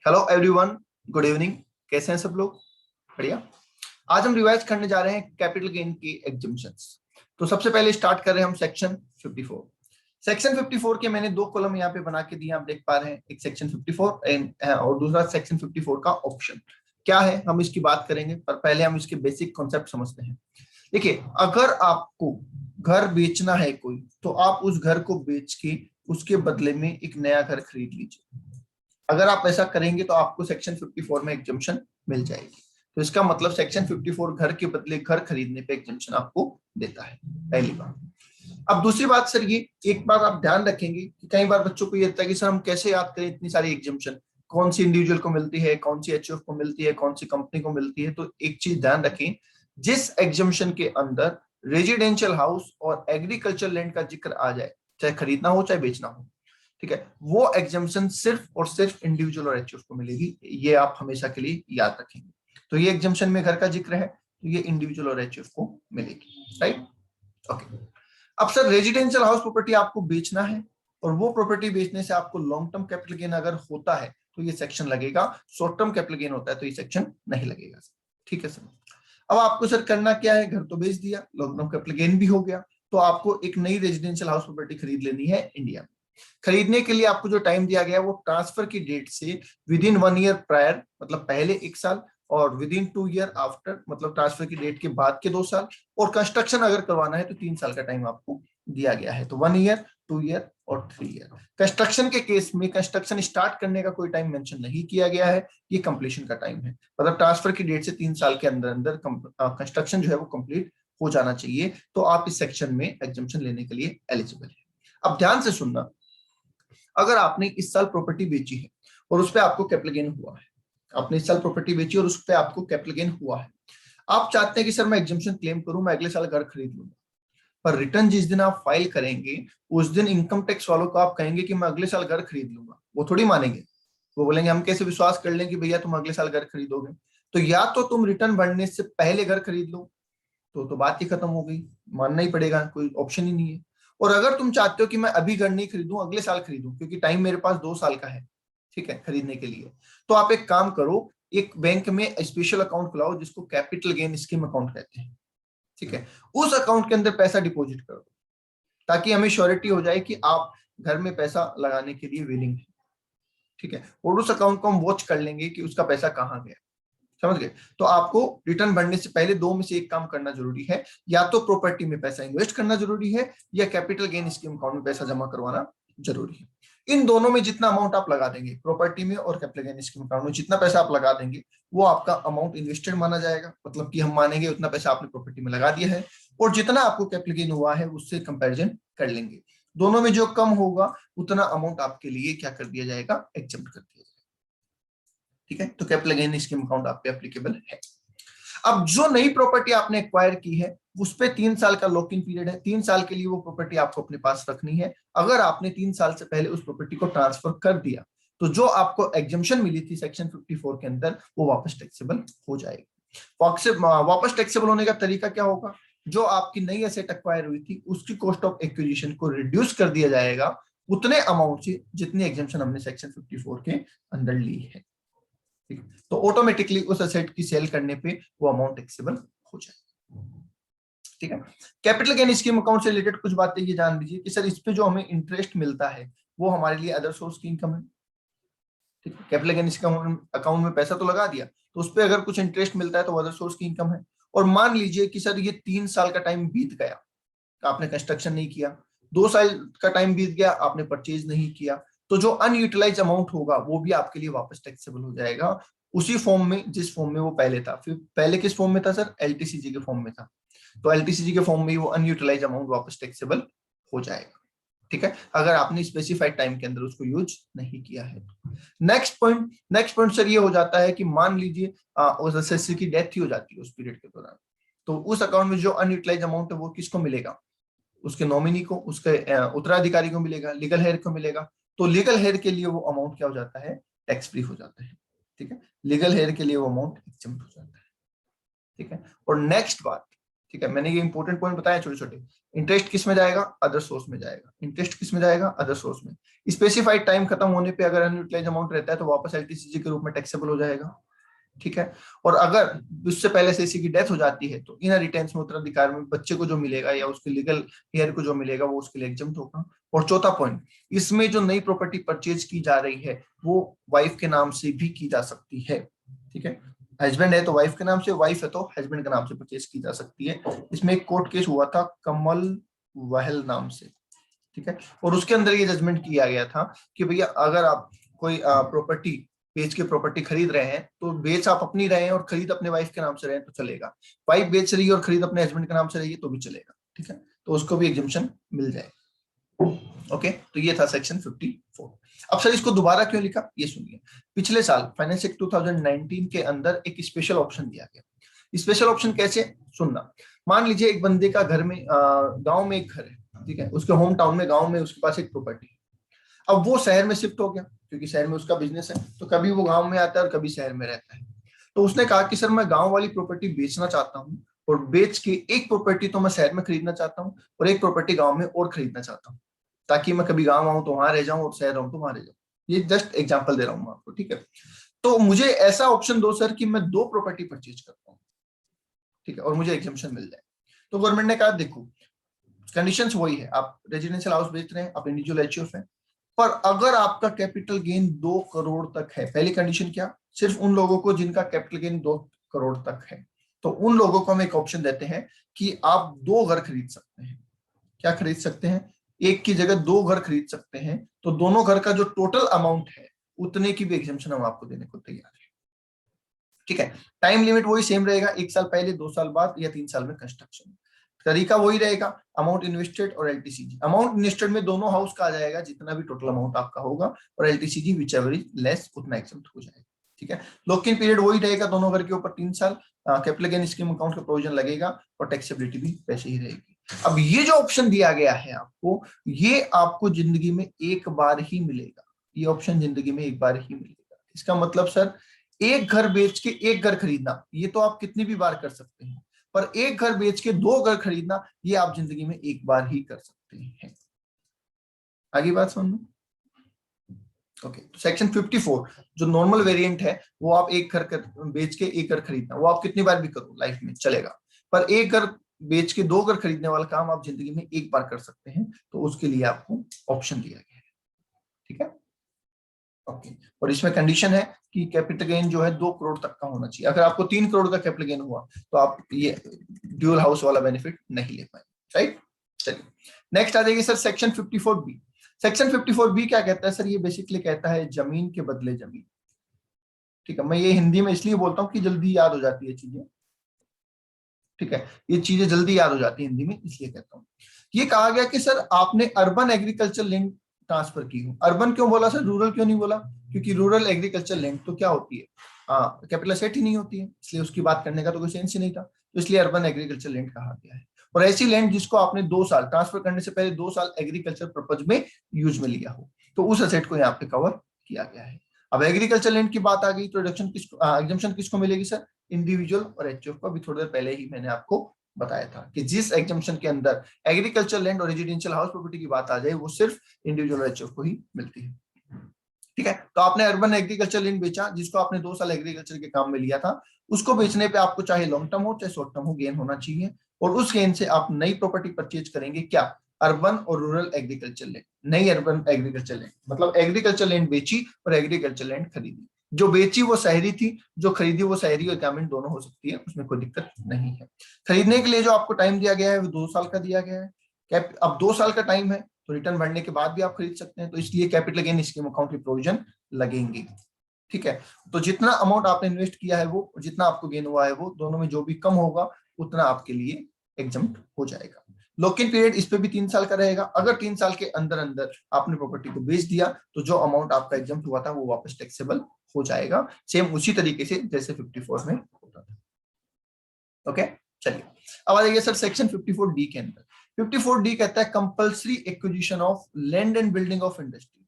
Hello everyone, good evening. कैसे हैं सब लोग? बढ़िया। आज हम रिवाइज करने जा रहे हैं कैपिटल गेन की एग्जम्पशंस। तो सबसे पहले स्टार्ट कर रहे हैं हम सेक्शन 54। सेक्शन 54 के मैंने दो कॉलम यहाँ पे बना के दिए, आप देख पा रहे हैं। एक सेक्शन 54 और दूसरा सेक्शन 54 का ऑप्शन क्या है, हम इसकी बात करेंगे। पर पहले हम इसके बेसिक कॉन्सेप्ट समझते हैं। देखिए, अगर आपको घर बेचना है कोई, तो आप उस घर को बेच के उसके बदले में एक नया घर खरीद लीजिए। अगर आप ऐसा करेंगे तो आपको सेक्शन 54 में एग्जम्पशन मिल जाएगी। तो इसका मतलब सेक्शन 54 घर के बदले घर खरीदने पे एग्जम्पशन आपको देता है, पहली बात। अब दूसरी बात सर, ये एक बात आप ध्यान रखेंगे कि कई बार बच्चों को ये होता है कि सर हम कैसे याद करें इतनी सारी एग्जम्पशन, कौन सी इंडिविजुअल को मिलती है, कौन सी एचयूएफ को मिलती है, कौन सी कंपनी को मिलती है। तो एक चीज ध्यान रखें, जिस एग्जम्पशन के अंदर रेजिडेंशियल हाउस और एग्रीकल्चर लैंड का जिक्र आ जाए, चाहे खरीदना हो चाहे बेचना हो, ठीक है, वो एग्जम्पशन सिर्फ और सिर्फ इंडिविजुअल और एचयूएफ को मिलेगी। ये आप हमेशा के लिए याद रखेंगे। तो ये एग्जम्पशन में घर का जिक्र है, तो ये इंडिविजुअल और एचयूएफ को मिलेगी, राइट? ओके। अब सर, रेजिडेंशियल हाउस प्रॉपर्टी आपको बेचना है और वो प्रॉपर्टी बेचने से आपको लॉन्ग टर्म कैपिटल गेन अगर होता है तो ये सेक्शन लगेगा। शॉर्ट टर्म कैपिटल गेन होता है तो ये सेक्शन नहीं लगेगा। ठीक है सर। अब आपको सर करना क्या है, घर तो बेच दिया, लॉन्ग टर्म कैपिटल गेन भी हो गया, तो आपको एक नई रेजिडेंशियल हाउस प्रॉपर्टी खरीद लेनी है इंडिया में। खरीदने के लिए आपको जो टाइम दिया गया है वो ट्रांसफर की डेट से विद इन 1 ईयर प्रायर, मतलब पहले 1 साल, और विद इन 2 ईयर आफ्टर, मतलब ट्रांसफर की डेट के बाद के 2 साल, और कंस्ट्रक्शन अगर करवाना है तो 3 साल का टाइम आपको दिया गया है। तो 1 ईयर, 2 ईयर और 3 ईयर। कंस्ट्रक्शन के केस में कंस्ट्रक्शन स्टार्ट करने का कोई टाइम मेंशन नहीं किया गया है, ये कंप्लीशन का टाइम है। मतलब ट्रांसफर की डेट से 3 साल के अंदर अंदर कंस्ट्रक्शन जो है वो कंप्लीट हो जाना चाहिए। तो आप इस सेक्शन में एग्जम्पशन लेने के लिए एलिजिबल है। अब ध्यान से सुनना, अगर आपने इस साल प्रॉपर्टी बेची है और उस पर आपको कैपिटल गेन हुआ है, आपने इस साल प्रॉपर्टी बेची और उस पर आपको कैपिटल गेन हुआ है, आप चाहते हैं कि सर मैं एग्जम्पशन क्लेम करूं, मैं अगले साल घर खरीद लूंगा। पर रिटर्न जिस दिन आप फाइल करेंगे उस दिन इनकम टैक्स वालों को आप कहेंगे कि मैं अगले साल घर खरीद लूंगा, वो थोड़ी मानेंगे। वो बोलेंगे हम कैसे विश्वास कर लें कि भैया तुम अगले साल घर खरीदोगे। तो या तो तुम रिटर्न भरने से पहले घर खरीद लो, तो बात ही खत्म हो गई, मानना ही पड़ेगा, कोई ऑप्शन ही नहीं है। और अगर तुम चाहते हो कि मैं अभी घर नहीं खरीदूं, अगले साल खरीदूं, क्योंकि टाइम मेरे पास 2 साल का है, ठीक है, खरीदने के लिए, तो आप एक काम करो, एक बैंक में स्पेशल अकाउंट खुलाओ जिसको कैपिटल गेन स्कीम अकाउंट कहते हैं। ठीक है, उस अकाउंट के अंदर पैसा डिपॉजिट कर दो, ताकि हमें श्योरिटी हो जाए कि आप घर में पैसा लगाने के लिए विलिंग है। ठीक है, और उस अकाउंट को हम वॉच कर लेंगे कि उसका पैसा कहाँ गया। समझ गए? तो आपको रिटर्न भरने से पहले दो में से एक काम करना जरूरी है, या तो प्रॉपर्टी में पैसा इन्वेस्ट करना जरूरी है, या कैपिटल गेन स्कीम अकाउंट में पैसा जमा करवाना जरूरी है। इन दोनों में जितना अमाउंट आप लगा देंगे, प्रॉपर्टी में और कैपिटल गेन स्कीम अकाउंट में जितना पैसा आप लगा देंगे, वो आपका अमाउंट इन्वेस्टेड माना जाएगा। मतलब कि हम मानेंगे उतना पैसा आपने प्रॉपर्टी में लगा दिया है, और जितना आपको कैपिटल गेन हुआ है उससे कंपेरिजन कर लेंगे। दोनों में जो कम होगा उतना अमाउंट आपके लिए क्या कर दिया जाएगा, एग्जम्प्ट कर दिया जाएगा। ठीक है, तो कैपिटल गेन स्कीम अकाउंट आप पे एप्लीकेबल है। अब जो नई प्रॉपर्टी आपने एक्वायर की है उस पे 3 साल का लॉक इन पीरियड है। 3 साल के लिए वो प्रॉपर्टी आपको अपने पास रखनी है। अगर आपने 3 साल से पहले उस प्रॉपर्टी को ट्रांसफर कर दिया तो जो आपको एग्जम्पशन मिली थी सेक्शन 54 के अंदर, वो वापस टैक्सेबल हो जाएगी। वापस टैक्सेबल होने का तरीका क्या होगा, जो आपकी नई एसेट एक्वायर हुई थी उसकी कॉस्ट ऑफ एक्विजिशन को रिड्यूस कर दिया जाएगा उतने अमाउंट से जितनी एग्जम्पशन हमने सेक्शन 54 के अंदर ली है। तो ऑटोमेटिकली उस एसेट की सेल करने पे वो अमाउंट टैक्सेबल हो जाएगा। ठीक है, कैपिटल गेन स्कीम अकाउंट से रिलेटेड कुछ बातें ये जान लीजिए कि सर इस पे जो हमें इंटरेस्ट मिलता है वो हमारे लिए अदर सोर्स की इनकम है। ठीक है, कैपिटल गेन स्कीम अकाउंट में पैसा तो लगा दिया, तो उस पर अगर कुछ इंटरेस्ट मिलता है तो अदर सोर्स की इनकम है। और मान लीजिए कि सर ये 3 साल का टाइम बीत गया, आपने कंस्ट्रक्शन नहीं किया, 2 साल का टाइम बीत गया, आपने परचेज नहीं किया, तो जो अनयूटिलाइज अमाउंट होगा वो भी आपके लिए वापस टैक्सेबल हो जाएगा, उसी फॉर्म में जिस फॉर्म में वो पहले था। फिर पहले किस फॉर्म में था सर, एलटीसीजी के फॉर्म में था, तो एलटीसीजी के फॉर्म में वो अनयूटिलाइज अमाउंट वापस टैक्सेबल हो जाएगा। ठीक है, अगर आपने स्पेसिफाइड टाइम के अंदर उसको यूज नहीं किया है। नेक्स्ट पॉइंट सर ये हो जाता है कि मान लीजिए उस एसेसी की डेथ ही हो जाती है उस पीरियड के दौरान, तो उस अकाउंट में जो अनयूटिलाइज अमाउंट है वो किसको मिलेगा, उसके नॉमिनी को, उसके उत्तराधिकारी को मिलेगा, लीगल हेयर को मिलेगा। तो लीगल हेयर के लिए वो अमाउंट क्या हो जाता है, टैक्स फ्री हो जाता है। ठीक है, लीगल हेयर के लिए वो अमाउंट एग्जम्प्ट हो जाता है। ठीक है, और नेक्स्ट बात, ठीक है, मैंने ये इंपॉर्टेंट पॉइंट बताया छोटे छोटे। इंटरेस्ट किस में जाएगा? अदर सोर्स में जाएगा। इंटरेस्ट किस में जाएगा? अदर सोर्स में। स्पेसिफाइड टाइम खत्म होने पे अगर अनयूटिलाइज अमाउंट रहता है तो वापस एलटीसीजी के रूप में टैक्सेबल हो जाएगा। ठीक है, और अगर उससे पहले से इसी की डेथ हो जाती है तो इन रिटेंस में उत्तराधिकार में बच्चे को जो मिलेगा या उसके लीगल हेयर को जो मिलेगा वो उसके लिए एग्जम्प्ट होगा। और चौथा पॉइंट, इसमें जो नई प्रॉपर्टी परचेज की जा रही है वो वाइफ के नाम से भी की जा सकती है। ठीक है, हस्बैंड है तो वाइफ के नाम से, वाइफ है तो हस्बैंड के नाम से परचेज की जा सकती है। इसमें एक कोर्ट केस हुआ था कमल वहल नाम से। ठीक है, और उसके अंदर ये जजमेंट किया गया था कि भैया अगर आप कोई प्रॉपर्टी बेच के प्रॉपर्टी खरीद रहे हैं तो बेच आप अपनी रहे हैं और खरीद अपने वाइफ के नाम से रहे हैं तो चलेगा। वाइफ बेच रही है और खरीद अपने हस्बैंड के नाम से रही है तो भी चलेगा। ठीक है, तो उसको भी एग्जम्पशन मिल जाएगा। ओके, तो ये था सेक्शन 54। अब सर इसको दोबारा क्यों लिखा, ये सुनिए। पिछले साल फाइनेंस एक्ट 2019 के अंदर एक स्पेशल ऑप्शन दिया गया। स्पेशल ऑप्शन कैसे, सुनना। मान लीजिए एक बंदे का घर में गांव में एक घर है, ठीक है, उसके होम टाउन में गांव में उसके पास एक प्रॉपर्टी है। अब वो शहर में शिफ्ट हो गया क्योंकि शहर में उसका बिजनेस है, तो कभी वो गांव में आता है और कभी शहर में रहता है। तो उसने कहा कि सर मैं गांव वाली प्रॉपर्टी बेचना चाहता हूँ और बेच के एक प्रॉपर्टी तो मैं शहर में खरीदना चाहता हूँ और एक प्रॉपर्टी गांव में और खरीदना चाहता हूँ, ताकि मैं कभी गांव आऊं तो वहां रह जाऊं और शहर रहूं तो वहां रह जाऊं। ये जस्ट एग्जांपल दे रहा हूं मैं आपको। ठीक है, तो मुझे ऐसा ऑप्शन दो सर कि मैं 2 प्रॉपर्टी परचेज करता हूँ, ठीक है, और मुझे एग्जम्पशन मिल जाए। तो गवर्नमेंट ने कहा देखो कंडीशंस वही है, आप रेजिडेंशियल हाउस बेच रहे हैं, आप इंडिविजुअल एचयूएफ है, पर अगर आपका कैपिटल गेन 2 करोड़ तक है, पहली कंडीशन क्या, सिर्फ उन लोगों को जिनका कैपिटल गेन 2 करोड़ तक है, तो उन लोगों को हम एक ऑप्शन देते हैं कि आप 2 घर खरीद सकते हैं। क्या खरीद सकते हैं? एक की जगह 2 घर खरीद सकते हैं, तो दोनों घर का जो टोटल अमाउंट है उतने की भी एग्जम्पशन हम आपको देने को तैयार है। ठीक है, टाइम लिमिट वही सेम रहेगा, 1 साल पहले, 2 साल बाद या 3 साल में कंस्ट्रक्शन। तरीका वही रहेगा, अमाउंट इन्वेस्टेड और एलटीसीजी। अमाउंट इन्वेस्टेड में दोनों हाउस का आ जाएगा जितना भी टोटल अमाउंट आपका होगा, और LTCG which ever is less उतना एग्जम्प्ट हो जाएगा। ठीक है, लॉक इन पीरियड वही रहेगा दोनों घर के ऊपर 3 साल, कैपिटल गेन स्कीम अकाउंट का प्रोविजन लगेगा और टैक्सेबिलिटी भी वैसे ही रहेगी। अब ये जो ऑप्शन दिया गया है आपको, ये आपको जिंदगी में एक बार ही मिलेगा। ये ऑप्शन जिंदगी में एक बार ही मिलेगा। इसका मतलब सर एक घर बेच के एक घर खरीदना, ये तो आप कितनी भी बार कर सकते हैं, पर एक घर बेच के 2 घर खरीदना ये आप जिंदगी में एक बार ही कर सकते हैं। आगे बात समझ में? ओके, तो सेक्शन 54 जो नॉर्मल वेरिएंट है वो आप एक घर बेच के एक घर खरीदना, वो आप कितनी बार भी करो लाइफ में चलेगा, पर एक घर बेच के 2 घर खरीदने वाला काम आप जिंदगी में एक बार कर सकते हैं, तो उसके लिए आपको ऑप्शन दिया गया है। ठीक है, ओके, और इसमें कंडीशन है कि कैपिटल गेन जो है 2 करोड़ तक का होना चाहिए। अगर आपको 3 करोड़ का कैपिटल गेन हुआ तो आप ये ड्यूल हाउस वाला बेनिफिट नहीं ले पाएंगे। राइट, चलिए नेक्स्ट आ जाएगी sir section 54B। Section 54B क्या कहता है सर? ये बेसिकली कहता है जमीन के बदले जमीन। ठीक है, मैं ये हिंदी में इसलिए बोलता हूँ कि जल्दी याद हो जाती है चीजें। ठीक है, ये चीजें जल्दी याद हो जाती है हिंदी में, इसलिए कहता हूँ। ये कहा गया कि सर आपने अर्बन एग्रीकल्चर लैंड ट्रांसफर की हो। अर्बन क्यों बोला सर, रूरल क्यों नहीं बोला? क्योंकि रूरल एग्रीकल्चर लैंड तो क्या होती है, कैपिटल एसेट ही नहीं होती है, इसलिए उसकी बात करने का तो कोई सेंस ही नहीं था, तो इसलिए अर्बन एग्रीकल्चर लैंड कहा गया है। और ऐसी लैंड जिसको आपने 2 साल ट्रांसफर करने से पहले 2 साल एग्रीकल्चर पर्पज में यूज में लिया हो, तो उस एसेट को यहाँ पे कवर किया गया है। अब एग्रीकल्चर लैंड की बात आ गई तो एग्जम्पशन किसको मिलेगी सर? इंडिविजुअल और एचयूएफ को। अभी थोड़ी देर पहले ही मैंने आपको बताया था कि जिस एग्जम्पशन के अंदर एग्रीकल्चर लैंड और रेजिडेंशियल हाउस प्रॉपर्टी की बात आ जाए वो सिर्फ इंडिविजुअल और एचयूएफ को ही मिलती है। ठीक है, तो आपने अर्बन एग्रीकल्चर लैंड बेचा जिसको आपने 2 साल एग्रीकल्चर के काम में लिया था, उसको बेचने पे आपको चाहे लॉन्ग टर्म हो चाहे शॉर्ट टर्म हो गेन होना चाहिए, और उस गेन से आप नई प्रॉपर्टी परचेज करेंगे। क्या? अर्बन और रूरल एग्रीकल्चर लैंड। नई अर्बन एग्रीकल्चर लैंड मतलब एग्रीकल्चर लैंड बेची और एग्रीकल्चर लैंड खरीदी। जो बेची वो शहरी थी, जो खरीदी वो शहरी और ग्रामीण दोनों हो सकती है, उसमें कोई दिक्कत नहीं है। खरीदने के लिए जो आपको टाइम दिया गया है वो 2 साल का दिया गया है। अब 2 साल का टाइम है तो रिटर्न भरने के बाद भी आप खरीद सकते हैं, तो इसलिए कैपिटल गेन स्कीम अकाउंट के प्रोविजन लगेंगे। ठीक है, तो जितना अमाउंट आपने इन्वेस्ट किया है वो, जितना आपको गेन हुआ है वो, दोनों में जो भी कम होगा उतना आपके लिए एग्जम्प्ट हो जाएगा। लॉक इन पीरियड इस पे भी 3 साल का रहेगा। अगर 3 साल के अंदर अंदर आपने प्रॉपर्टी को बेच दिया तो जो अमाउंट आपका एग्जम्प्ट हुआ था वो वापस टैक्सेबल हो जाएगा, सेम उसी तरीके से जैसे 54 में होता था। ओके, चलिए अब आ जाइए सर सेक्शन 54D के अंदर। 54D कहता है compulsory acquisition of land and building of industry.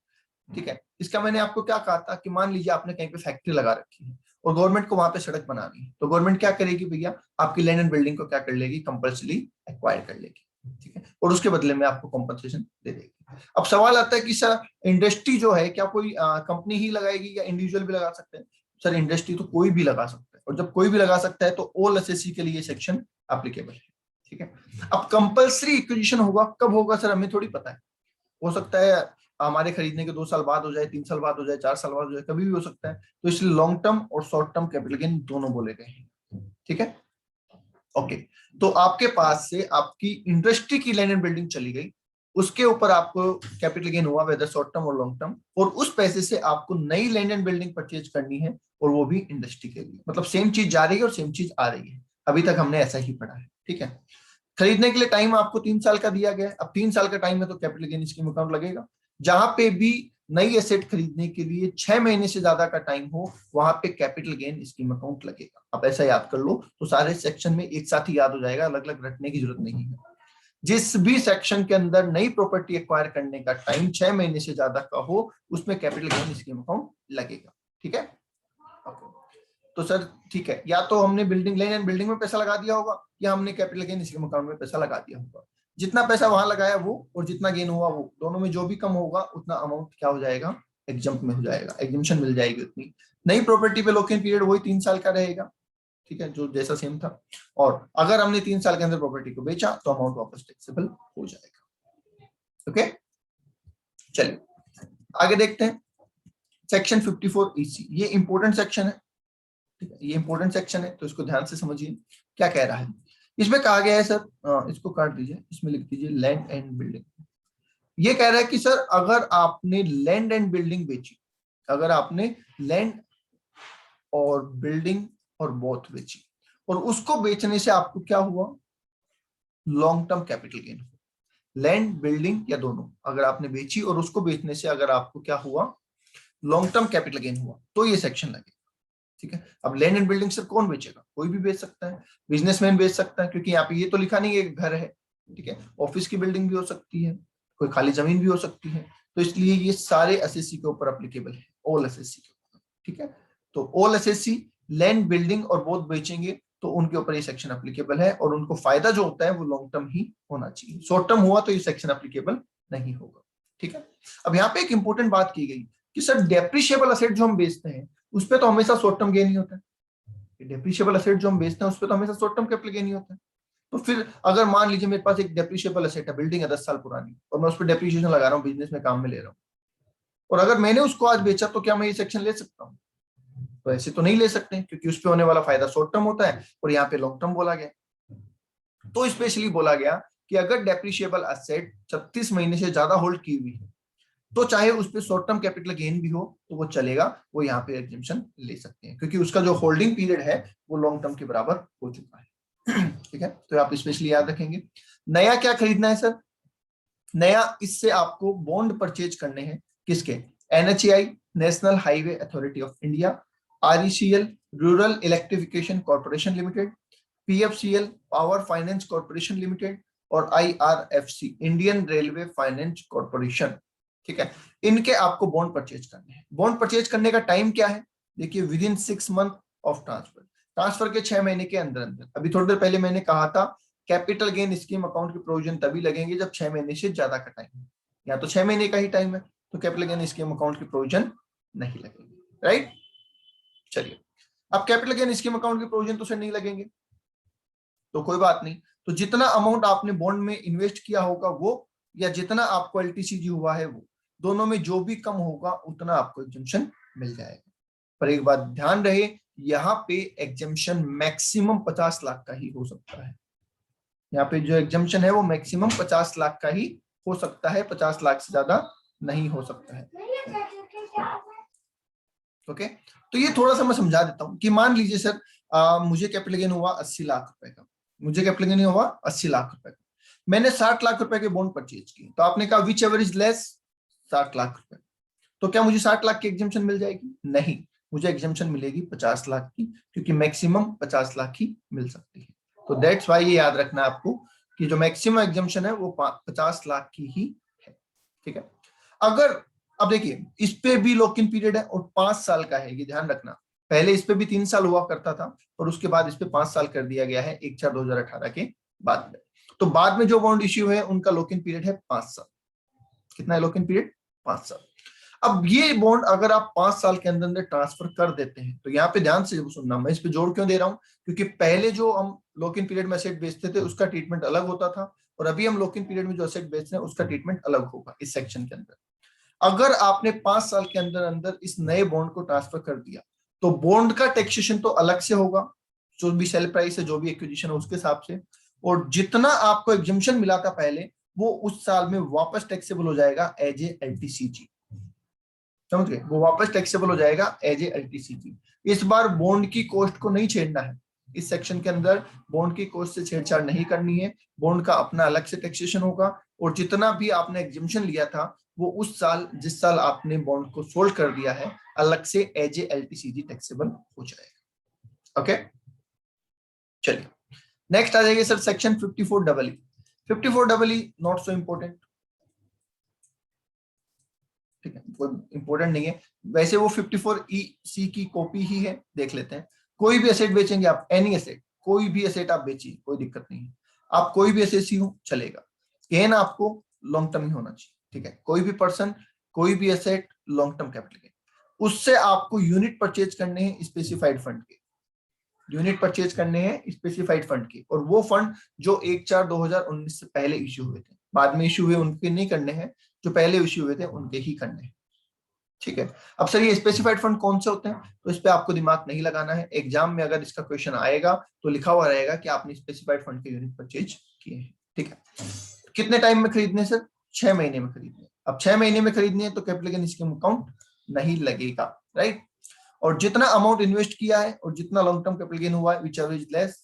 ठीक है, इसका मैंने आपको क्या कहा था कि मान लीजिए आपने कहीं पे फैक्ट्री लगा रखी है और गवर्नमेंट को वहां पे सड़क बनानी है, तो गवर्नमेंट क्या करेगी भैया, आपकी लैंड एंड बिल्डिंग को क्या कर लेगी, कंपल्सरी एक्वायर कर लेगी, ठीक है, और उसके बदले में आपको कॉम्पनसेशन दे देगी। अब सवाल आता है कि सर इंडस्ट्री जो है क्या कोई कंपनी ही लगाएगी या इंडिविजुअल भी लगा सकते हैं? सर इंडस्ट्री तो कोई भी लगा सकता है, और जब कोई भी लगा सकता है तो ऑल एसएससी के लिए सेक्शन एप्लीकेबल है, ठीक है। अब कंपल्सरी इक्विजिशन होगा कब होगा सर, हमें थोड़ी पता है, हो सकता है हमारे खरीदने के 2 साल बाद हो जाए, 3 साल बाद हो जाए, 4 साल बाद हो जाए, कभी भी हो सकता है, तो इसलिए लॉन्ग टर्म और शॉर्ट टर्म कैपिटल गेन दोनों बोले गए हैं, ठीक है। ओके, तो आपके पास से आपकी इंडस्ट्री की लैंड एंड बिल्डिंग चली गई, उसके ऊपर आपको कैपिटल गेन हुआ वेदर शॉर्ट टर्म और लॉन्ग टर्म, और उस पैसे से आपको नई लैंड एंड बिल्डिंग परचेज करनी है, और वो भी इंडस्ट्री के लिए, मतलब सेम चीज जा रही है और सेम चीज आ रही है, अभी तक हमने ऐसा ही पढ़ा है, ठीक है। खरीदने के लिए टाइम आपको 3 साल का दिया गया है, अब 3 साल का टाइम है तो कैपिटल गेन स्कीम अकाउंट लगेगा। जहां पे भी नई एसेट खरीदने के लिए 6 महीने से ज्यादा का टाइम हो, वहां पे कैपिटल गेन स्कीम अकाउंट लगेगा। आप ऐसा याद कर लो तो सारे सेक्शन में एक साथ ही याद हो जाएगा, अलग अलग रटने की जरूरत नहीं है। जिस भी सेक्शन के अंदर नई प्रॉपर्टी एक्वायर करने का टाइम 6 महीने से ज्यादा का हो, उसमें कैपिटल गेन स्कीम अकाउंट लगेगा, ठीक है। तो सर ठीक है, या तो हमने बिल्डिंग लैंड एंड बिल्डिंग में पैसा लगा दिया होगा, या हमने कैपिटल गेन स्कीम अकाउंट में पैसा लगा दिया होगा। जितना पैसा वहां लगाया वो और जितना गेन हुआ वो, दोनों में जो भी कम होगा उतना अमाउंट क्या हो जाएगा, एग्जम्प्ट में हो जाएगा, एग्जम्पशन मिल जाएगी उतनी। नई प्रॉपर्टी पे लॉक इन पीरियड वही 3 साल का रहेगा, ठीक है, जो जैसा सेम था, और अगर हमने 3 साल के अंदर प्रॉपर्टी को बेचा तो अमाउंट वापस टैक्सेबल हो जाएगा, ओके। चलिए आगे देखते हैं सेक्शन 54 EC, ये इंपॉर्टेंट सेक्शन है, ठीक है, ये इंपॉर्टेंट सेक्शन है तो इसको ध्यान से समझिए क्या कह रहा है। इसमें कहा गया है सर, इसको काट दीजिए, इसमें लिख दीजिए लैंड एंड बिल्डिंग। ये कह रहा है कि सर अगर आपने लैंड एंड बिल्डिंग बेची, अगर आपने लैंड और बिल्डिंग और बोथ बेची, और उसको बेचने से आपको क्या हुआ, लॉन्ग टर्म कैपिटल गेन हुआ, लैंड बिल्डिंग या दोनों अगर आपने बेची और उसको बेचने से अगर आपको क्या हुआ, लॉन्ग टर्म कैपिटल गेन हुआ, तो ये सेक्शन लगेगा, ठीक है। अब लैंड एंड बिल्डिंग से कौन बेचेगा, कोई भी बेच सकता है, बिजनेसमैन बेच सकता है, क्योंकि यहाँ पे ये तो लिखा नहीं है घर है, ठीक है, ऑफिस की बिल्डिंग भी हो सकती है, कोई खाली जमीन भी हो सकती है, तो इसलिए ये सारे एसएससी के ऊपर एप्लीकेबल है, ऑल एसएससी के ऊपर, ठीक है। तो ऑल एसएससी लैंड बिल्डिंग और बोथ बेचेंगे तो उनके ऊपर ये सेक्शन एप्लीकेबल है, और उनको फायदा जो होता है वो लॉन्ग टर्म ही होना चाहिए, शॉर्ट टर्म हुआ तो ये सेक्शन एप्लीकेबल नहीं होगा, ठीक है। अब यहाँ पे एक इंपॉर्टेंट बात की गई कि सर डेप्रिशिएबल असेट जो हम बेचते हैं उस पर तो हमेशा शॉर्ट टर्म गेन ही होता है, डेप्रिशिएबल असेट जो हम बेचते हैं उस पर तो हमेशा शॉर्ट टर्म कैपिटल गेन ही होता है। तो फिर अगर मान लीजिए मेरे पास एक डेप्रिशिएबल असेट है, बिल्डिंग है 10 साल पुरानी, और मैं उस पर डेप्रिशिएशन लगा रहा हूँ, बिजनेस में काम में ले रहा हूँ, और अगर मैंने उसको आज बेचा तो क्या मैं ये सेक्शन ले सकता हूँ? तो ऐसे तो नहीं ले सकते, क्योंकि उस पर होने वाला फायदा शॉर्ट टर्म होता है, और यहाँ पे लॉन्ग टर्म बोला गया। तो स्पेशली बोला गया कि अगर डेप्रिशिएबल असेट 36 महीने से ज्यादा होल्ड की हुई है, तो चाहे उस पर शॉर्ट टर्म कैपिटल गेन भी हो तो वो चलेगा, वो यहाँ पे एग्जेम्पशन ले सकते हैं, क्योंकि उसका जो होल्डिंग पीरियड है वो लॉन्ग टर्म के बराबर हो चुका है, ठीक है। तो आप स्पेशली याद रखेंगे। नया क्या खरीदना है सर, नया इससे आपको बॉन्ड परचेज करने हैं, किसके, NHAI national highway authority of India, RECL rural electrification corporation limited, PFCL power finance corporation limited, और IRFC Indian railway finance corporation, ठीक है। इनके आपको बॉन्ड परचेज करने हैं। बॉन्ड परचेज करने का टाइम क्या है, देखिए with in 6 month of transfer, transfer के 6 महीने के अंदर अंदर। अभी थोड़ी देर पहले मैंने कहा था कैपिटल गेन स्कीम अकाउंट के प्रोविजन तभी लगेंगे जब 6 महीने से ज्यादा का टाइम है, या तो 6 महीने का ही टाइम है तो कैपिटल गेन स्कीम अकाउंट के प्रोविजन नहीं लगेंगे, राइट। चलिए, अब कैपिटल गेन स्कीम अकाउंट के प्रोविजन तो सर नहीं लगेंगे, तो कोई बात नहीं, तो जितना अमाउंट आपने बॉन्ड में इन्वेस्ट किया होगा वो, या जितना आपको LTCG हुआ है वो, दोनों में जो भी कम होगा उतना आपको एग्जेम्पशन मिल जाएगा। पर एक बात ध्यान रहे, यहाँ पे एग्जेम्पशन मैक्सिमम 50 लाख का ही हो सकता है, यहाँ पे जो एग्जेम्पशन है वो मैक्सिमम 50 लाख का ही हो सकता है, 50 लाख से ज्यादा नहीं हो सकता है, ओके। तो ये थोड़ा सा मैं समझा देता हूँ कि मान लीजिए सर मुझे कैपिटल गेन हुआ 80 लाख रुपए का, मुझे कैपिटल गेन हुआ 80 लाख रुपए का, मैंने 60 लाख रुपए के बॉन्ड परचेज किए, तो आपने कहा which ever is less, 60 lakh रुपए, तो क्या मुझे 60 लाख की एग्जेम्पशन मिल जाएगी? नहीं, मुझे एग्जेम्पशन मिलेगी 50 लाख की, क्योंकि मैक्सिमम 50 लाख ही मिल सकती है। तो दैट्स वाई ये याद रखना आपको कि जो मैक्सिमम एग्जेम्पशन है वो 50 लाख की ही है, ठीक है। अगर अब देखिए इस पे भी लॉक इन पीरियड है और 5 साल का है, ये ध्यान रखना, पहले इस पे भी 3 साल हुआ करता था और उसके बाद इस पे 5 साल कर दिया गया है 1/4/2018 के बाद में। तो बाद में जो बॉन्ड इश्यू है उनका लॉक इन पीरियड है 5 साल। कितना है लॉक इन पीरियड? 5 साल। अब ये बॉन्ड अगर आप 5 साल के अंदर अंदर ट्रांसफर कर देते हैं, तो यहाँ पे ध्यान से सुनना, मैं इस पे जोर क्यों दे रहा हूँ, क्योंकि पहले जो हम लॉक इन पीरियड में एसेट बेचते थे उसका ट्रीटमेंट अलग होता था, और अभी हम लॉक इन पीरियड में जो एसेट बेच रहे हैं उसका ट्रीटमेंट अलग होगा इस सेक्शन के अंदर। अगर आपने 5 साल के अंदर अंदर इस नए बॉन्ड को ट्रांसफर कर दिया, तो बॉन्ड का टैक्सेशन तो अलग से होगा, जो भी सेल प्राइस है, जो भी एक्विजिशन है उसके हिसाब से, और जितना आपको एग्जम्पशन मिला था पहले वो उस साल में वापस टैक्सेबल हो जाएगा एज ए एलटीसीजी। समझ गए? वो वापस टैक्सेबल हो जाएगा एज ए एलटीसीजी। इस बार बॉन्ड की कॉस्ट को नहीं छेड़ना है, इस सेक्शन के अंदर बॉन्ड की कॉस्ट से छेड़छाड़ नहीं करनी है, बॉन्ड का अपना अलग से टैक्सेशन होगा, और जितना भी आपने एग्जम्पशन लिया था वो उस साल जिस साल आपने बॉन्ड को सोल्ड कर दिया है अलग से एज ए एलटीसीजी टैक्सेबल हो जाएगा। ओके, चलिए नेक्स्ट आ जाइए sir section 54EE। 54EE not so important, ठीक है, कोई इंपोर्टेंट नहीं है वैसे, वो 54EC की कॉपी ही है, देख लेते हैं। कोई भी एसेट बेचेंगे आप, एनी एसेट, कोई भी एसेट आप बेचिए, कोई दिक्कत नहीं है, आप कोई भी एसेट हो चलेगा, गेन आपको लॉन्ग टर्म ही होना चाहिए, ठीक है। कोई भी पर्सन, कोई भी asset long term capital gain, उससे आपको यूनिट परचेज करने हैं स्पेसिफाइड फंड के, यूनिट परचेज करने हैं स्पेसिफाइड फंड के, और वो फंड जो 1/4/2019 से पहले इश्यू हुए थे, बाद में इश्यू हुए उनके नहीं करने हैं, जो पहले इश्यू हुए थे उनके ही करने हैं, ठीक है। अब सर ये स्पेसिफाइड फंड कौन से होते हैं, तो इस पे आपको दिमाग नहीं लगाना है, एग्जाम में अगर इसका क्वेश्चन आएगा तो लिखा हुआ रहेगा कि आपने स्पेसिफाइड फंड के यूनिट परचेज किए हैं, ठीक है। कितने टाइम में खरीदने सर? 6 महीने में खरीदने। अब 6 महीने में खरीदने हैं तो कैपिटल गेन स्कीम अकाउंट नहीं लगेगा, राइट। और जितना अमाउंट इन्वेस्ट किया है और जितना लॉन्ग टर्म कैपिटल गेन हुआ है विच एवर इज लेस,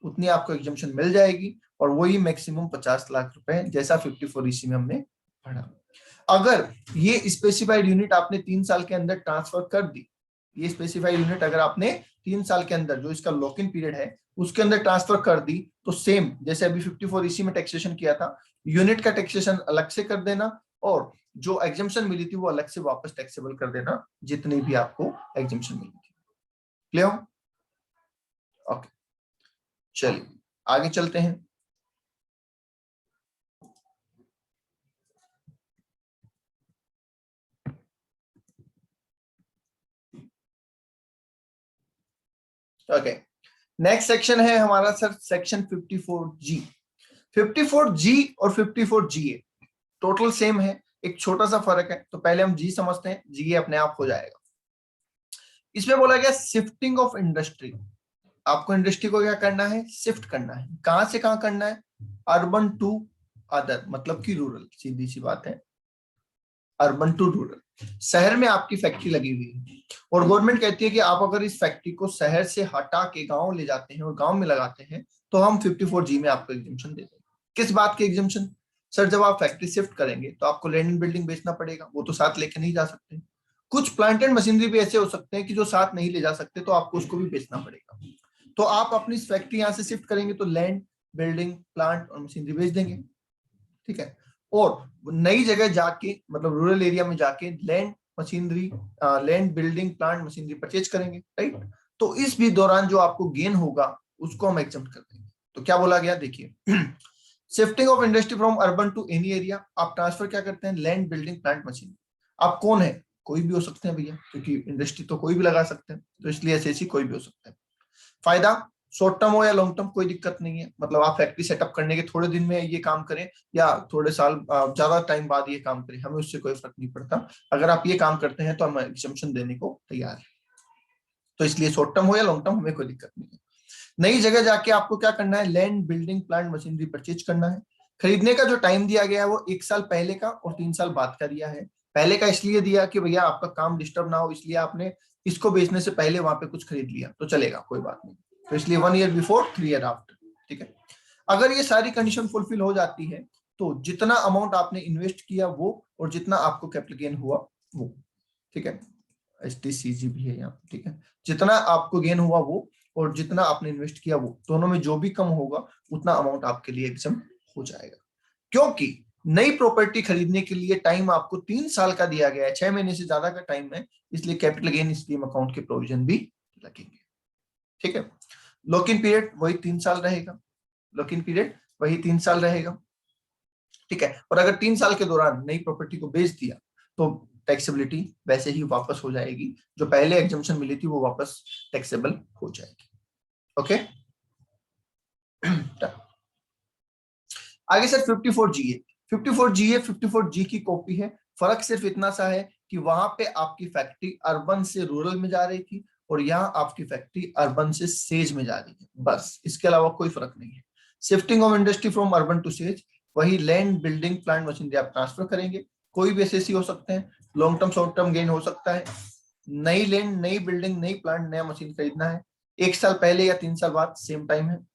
उतनी आपको एग्जम्पशन मिल जाएगी, और वही मैक्सिमम 50 लाख रुपए जैसा 54EC में हमने पढ़ा। अगर ये स्पेसिफाइड यूनिट आपने 3 साल के अंदर ट्रांसफर कर दी, ये स्पेसिफाइड यूनिट अगर आपने 3 साल के अंदर जो इसका लॉक इन पीरियड है उसके अंदर ट्रांसफर कर दी, तो सेम जैसे अभी 54EC में टैक्सेशन किया था, यूनिट का टैक्सेशन अलग से कर देना, और जो एग्जम्पशन मिली थी वो अलग से वापस टैक्सेबल कर देना, जितनी भी आपको एग्जम्पशन मिली थी। क्लियर? ओके, चलिए आगे चलते हैं। ओके, नेक्स्ट सेक्शन है हमारा सर सेक्शन 54G। 54G और 54GA टोटल सेम है, एक छोटा सा फर्क है, तो पहले हम जी समझते हैं, जी अपने आप हो जाएगा। इसमें बोला गया शिफ्टिंग ऑफ इंडस्ट्री, आपको इंडस्ट्री को क्या करना है? शिफ्ट करना है। कहां से कहां करना है? अर्बन टू अदर, मतलब कि रूरल, सीधी सी बात है, अर्बन टू रूरल। शहर में आपकी फैक्ट्री लगी हुई है और गवर्नमेंट कहती है कि आप अगर इस फैक्ट्री को शहर से हटा के गांव ले जाते हैं और गांव में लगाते हैं तो हम 54G में आपको एग्जम्पशन दे देंगे। किस बात के एग्जम्पशन? सर जब आप फैक्ट्री शिफ्ट करेंगे तो आपको लैंड एंड बिल्डिंग बेचना पड़ेगा, वो तो साथ लेके नहीं जा सकते। कुछ प्लांट एंड मशीनरी भी ऐसे हो सकते हैं कि जो साथ नहीं ले जा सकते, तो आपको उसको भी बेचना पड़ेगा। तो आप अपनी फैक्ट्री यहाँ से शिफ्ट करेंगे तो लैंड, बिल्डिंग, प्लांट और मशीनरी बेच देंगे, ठीक है। और नई जगह जाके, मतलब रूरल एरिया में जाके land, machinery, land, building, plant, machinery purchase करेंगे, राइट। तो इस भी दौरान जो आपको गेन होगा उसको हम एग्जम्प्ट कर देंगे। तो क्या बोला गया देखिए, shifting of industry from urban to any area, आप ट्रांसफर क्या करते हैं? Land, building, plant, machinery. आप कौन है? कोई भी हो सकते हैं भैया, क्योंकि इंडस्ट्री तो कोई भी लगा सकते हैं, तो इसलिए ऐसे कोई भी हो सकता है। फायदा शॉर्ट टर्म हो या लॉन्ग टर्म कोई दिक्कत नहीं है, मतलब आप फैक्ट्री सेटअप करने के थोड़े दिन में ये काम करें या थोड़े साल ज्यादा टाइम बाद ये काम करें, हमें उससे कोई फर्क नहीं पड़ता। अगर आप ये काम करते हैं तो हम एग्जम्पशन देने को तैयार है, तो इसलिए शॉर्ट टर्म हो या लॉन्ग टर्म हमें कोई दिक्कत नहीं है। नई जगह जाके आपको क्या करना है? Land, building, plant, machinery purchase करना है। खरीदने का जो टाइम दिया गया है वो 1 साल पहले का और 3 साल बाद का दिया है। पहले का इसलिए दिया कि भैया आपका काम डिस्टर्ब ना हो, इसलिए आपने इसको बेचने से पहले वहां पे कुछ खरीद लिया, तो चलेगा, कोई बात नहीं। तो इसलिए 1 ईयर बिफोर, 3 ईयर आफ्टर, ठीक है। अगर ये सारी कंडीशन फुलफिल हो जाती है तो जितना अमाउंट आपने इन्वेस्ट किया वो, और जितना आपको कैपिटल गेन हुआ वो, ठीक है, STCG भी है यहाँ, ठीक है, जितना आपको गेन हुआ वो और जितना आपने इन्वेस्ट किया वो, दोनों में जो भी कम होगा उतना अमाउंट आपके लिए एग्जाम हो जाएगा। क्योंकि नई प्रॉपर्टी खरीदने के लिए टाइम आपको 3 साल का दिया गया है, 6 महीने से ज्यादा का टाइम है, इसलिए कैपिटल गेन स्कीम अकाउंट के प्रोविजन भी लगेंगे। ठीक है, लॉक इन पीरियड वही 3 साल रहेगा, लॉक इन पीरियड वही 3 साल रहेगा। ठीक है, और अगर 3 साल के दौरान नई प्रॉपर्टी को बेच दिया तो टैक्सेबिलिटी वैसे ही वापस हो जाएगी, जो पहले एग्जम्पशन मिली थी वो वापस टैक्सेबल हो जाएगी। ओके आगे सर 54G है। 54G है, 54G की कॉपी है। फर्क सिर्फ इतना सा है कि वहां पे आपकी फैक्ट्री अर्बन से रूरल में जा रही थी और यहाँ आपकी फैक्ट्री अर्बन से सेज में जा रही है, बस इसके अलावा कोई फर्क नहीं है। Shifting of industry from urban to SEZ, वही लैंड बिल्डिंग प्लांट मशीनरी आप ट्रांसफर करेंगे, कोई भी एसएससी हो सकते हैं, long term short term gain हो सकता है, नई लैंड नई बिल्डिंग नई प्लांट नया मशीन खरीदना है, 1 साल पहले या 3 साल बाद सेम टाइम है।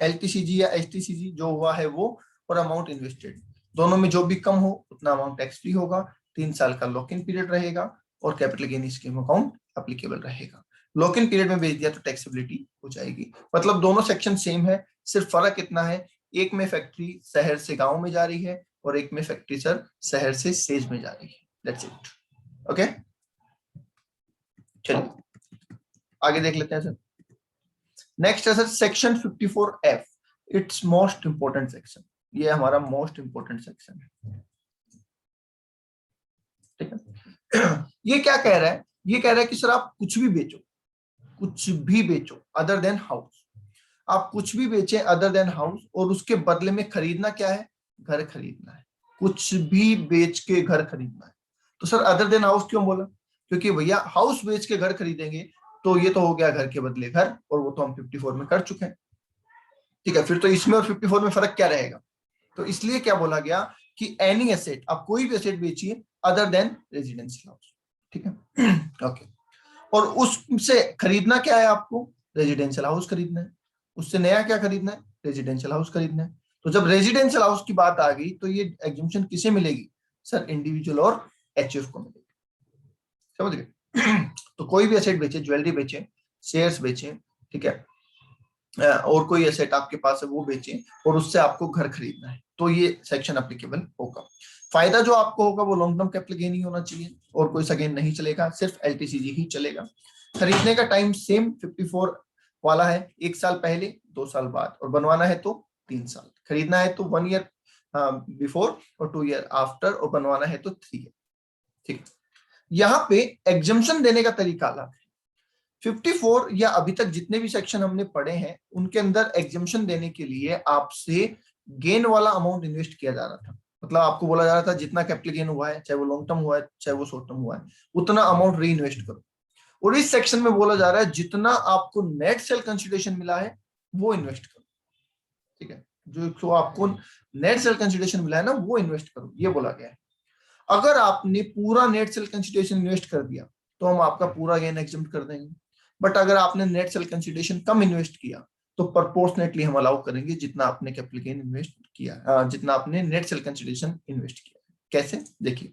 एलटीसीजी या एचटीसीजी जो हुआ है वो, और अमाउंट इन्वेस्टेड दोनों में जो भी कम हो उतना अमाउंट टैक्स फ्री होगा, 3 साल का लॉक इन पीरियड रहेगा और capital gain scheme account applicable रहेगा। लॉक इन पीरियड में बेच दिया तो टैक्सेबिलिटी हो जाएगी। मतलब दोनों सेक्शन सेम है, सिर्फ फर्क इतना है एक में फैक्ट्री शहर से गांव में जा रही है और एक में फैक्ट्री सर शहर से सेज में जा रही है। That's it. ओके चलिए आगे देख लेते हैं सर। नेक्स्ट है sir section 54F, it's most important section, ये हमारा मोस्ट इंपोर्टेंट सेक्शन है। ठीक है, ये क्या कह रहा है, ये कह रहा है कि सर आप कुछ भी बेचो, कुछ भी बेचो अदर देन हाउस, आप कुछ भी बेचे अदर देन हाउस और उसके बदले में खरीदना क्या है, घर खरीदना है, कुछ भी बेच के घर खरीदना है। तो सर अदर देन हाउस क्यों बोला, क्योंकि भैया हाउस बेच के घर खरीदेंगे तो ये तो हो गया घर के बदले घर, और वो तो हम 54 में कर चुके हैं। ठीक है, फिर तो इसमें और 54 में फर्क क्या रहेगा, तो इसलिए क्या बोला गया कि एनी एसेट, आप कोई भी एसेट बेचिए अदर देन रेजिडेंशियल हाउस। ठीक है ओके, और उससे खरीदना क्या है, आपको रेजिडेंशियल हाउस खरीदना है, उससे नया क्या खरीदना है, रेजिडेंशियल हाउस खरीदना है। तो जब रेजिडेंशियल हाउस की बात आ गई तो ये एग्जम्पशन किसे मिलेगी सर, इंडिविजुअल और एचयूएफ को मिलेगी। समझ गए तो कोई भी एसेट बेचे, ज्वेलरी बेचे, शेयर्स बेचे, ठीक है, और कोई एसेट आपके पास है वो बेचे और उससे आपको घर खरीदना है तो ये सेक्शन एप्लीकेबल होगा। फायदा जो आपको होगा वो लॉन्ग टर्म कैपिटल गेन ही होना चाहिए और कोई सा गेन नहीं चलेगा, सिर्फ एलटीसीजी ही चलेगा। खरीदने का टाइम सेम 54 वाला है, 1 साल पहले 2 साल बाद, और बनवाना है तो 3 साल, खरीदना है तो 1 ईयर बिफोर और 2 ईयर आफ्टर, और बनवाना है तो 3 ईयर। ठीक, यहाँ पे एग्जम्पशन देने का तरीका अलग है। 54 या अभी तक जितने भी सेक्शन हमने पढ़े हैं उनके अंदर एग्जम्पशन देने के लिए आपसे गेन वाला अमाउंट इन्वेस्ट किया जा रहा था, मतलब आपको बोला जा रहा था जितना कैपिटल गेन हुआ है, चाहे वो लॉन्ग टर्म हुआ है चाहे वो शॉर्ट टर्म हुआ है, उतना अमाउंट री इन्वेस्ट करो। और इस सेक्शन में बोला जा रहा है जितना आपको नेट सेल कंसिडरेशन मिला है वो इन्वेस्ट करो। ठीक है, जो आपको नेट सेल कंसिडरेशन मिला है ना वो इन्वेस्ट करो, ये बोला गया है। अगर आपने पूरा नेट सेल कंसिडरेशन इन्वेस्ट कर दिया तो हम आपका पूरा गेन एग्जम्प्ट कर देंगे, बट अगर आपने नेट सेल कंसिडरेशन कम इन्वेस्ट किया तो प्रोपोर्शनेटली हम अलाउ करेंगे जितना आपने कैपिटल गेन इन्वेस्ट किया, जितना आपने नेट सेल कंसिडरेशन इन्वेस्ट किया। कैसे, देखिए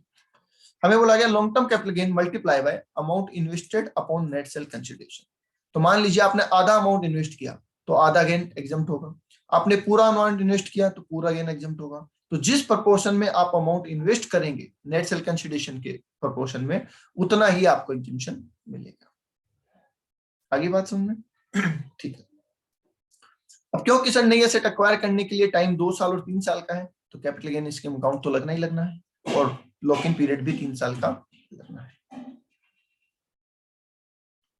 हमें बोला गया long term capital gain multiply by amount invested upon net sale consideration. तो मान लीजिए आपने आधा अमाउंट इन्वेस्ट किया तो आधा गेन एग्जम्प्ट होगा, आपने पूरा अमाउंट इन्वेस्ट किया तो पूरा गेन एग्जम्प्ट होगा। तो जिस प्रोपोर्शन में आप अमाउंट इन्वेस्ट करेंगे नेट सेल कंसिडरेशन के प्रोपोर्शन में, उतना ही आपको एग्जम्पशन मिलेगा। आगे बात समझ में ठीक है। अब क्योंकि सर नई एसेट एक्वायर करने के लिए टाइम 2 साल और 3 साल का है तो कैपिटल गेन स्कीम अकाउंट तो लगना ही लगना है, और लॉक इन पीरियड भी 3 साल का लगना है।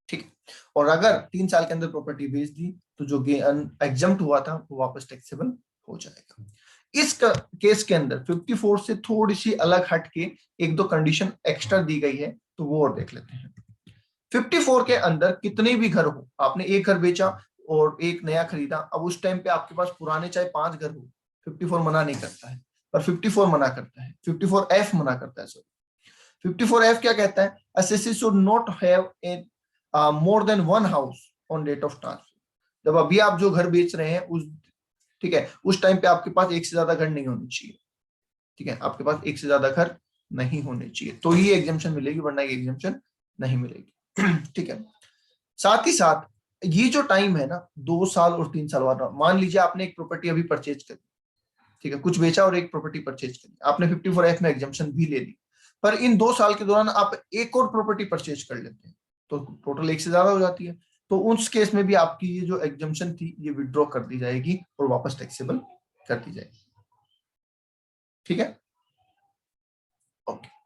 ठीक, और अगर 3 साल के अंदर प्रॉपर्टी बेच दी तो जो गेन एग्जम्प्ट हुआ था वो वापस टैक्सेबल हो जाएगा। इस केस के अंदर 54 से थोड़ी सी अलग हट के 1-2 कंडीशन एक्स्ट्रा दी गई है तो वो और देख लेते हैं। 54 के अंदर कितने भी घर हो, आपने एक घर बेचा और एक नया खरीदा, अब उस टाइम पे आपके पास पुराने चाहे 5 घर हो, 54 मना नहीं करता है, पर 54 मना करता है, 54F मना करता है। सर 54F क्या कहता है, assessee should not have a more than one house on date of transfer। जब अभी आप जो घर बेच रहे हैं उस, ठीक है, उस टाइम पे आपके पास एक से ज्यादा घर नहीं होने चाहिए। ठीक है, आपके पास एक से ज्यादा घर नहीं होने चाहिए तो ही एग्जम्पशन मिलेगी, वरना ये एग्जम्पशन नहीं मिलेगी। ठीक है, साथ ही साथ ये जो टाइम है ना 2 साल और 3 साल बाद, मान लीजिए आपने एक प्रॉपर्टी अभी परचेज करी, ठीक है, कुछ बेचा और एक प्रॉपर्टी परचेज करी, आपने 54F में एग्जम्पशन भी ले ली, पर इन 2 साल के दौरान आप एक और प्रॉपर्टी परचेज कर लेते हैं तो टोटल 1 से ज्यादा हो जाती है, तो उस केस में भी आपकी ये जो एग्जम्पशन थी ये विड्रॉ कर दी जाएगी और वापस टैक्सेबल कर दी जाएगी। ठीक है, ओके।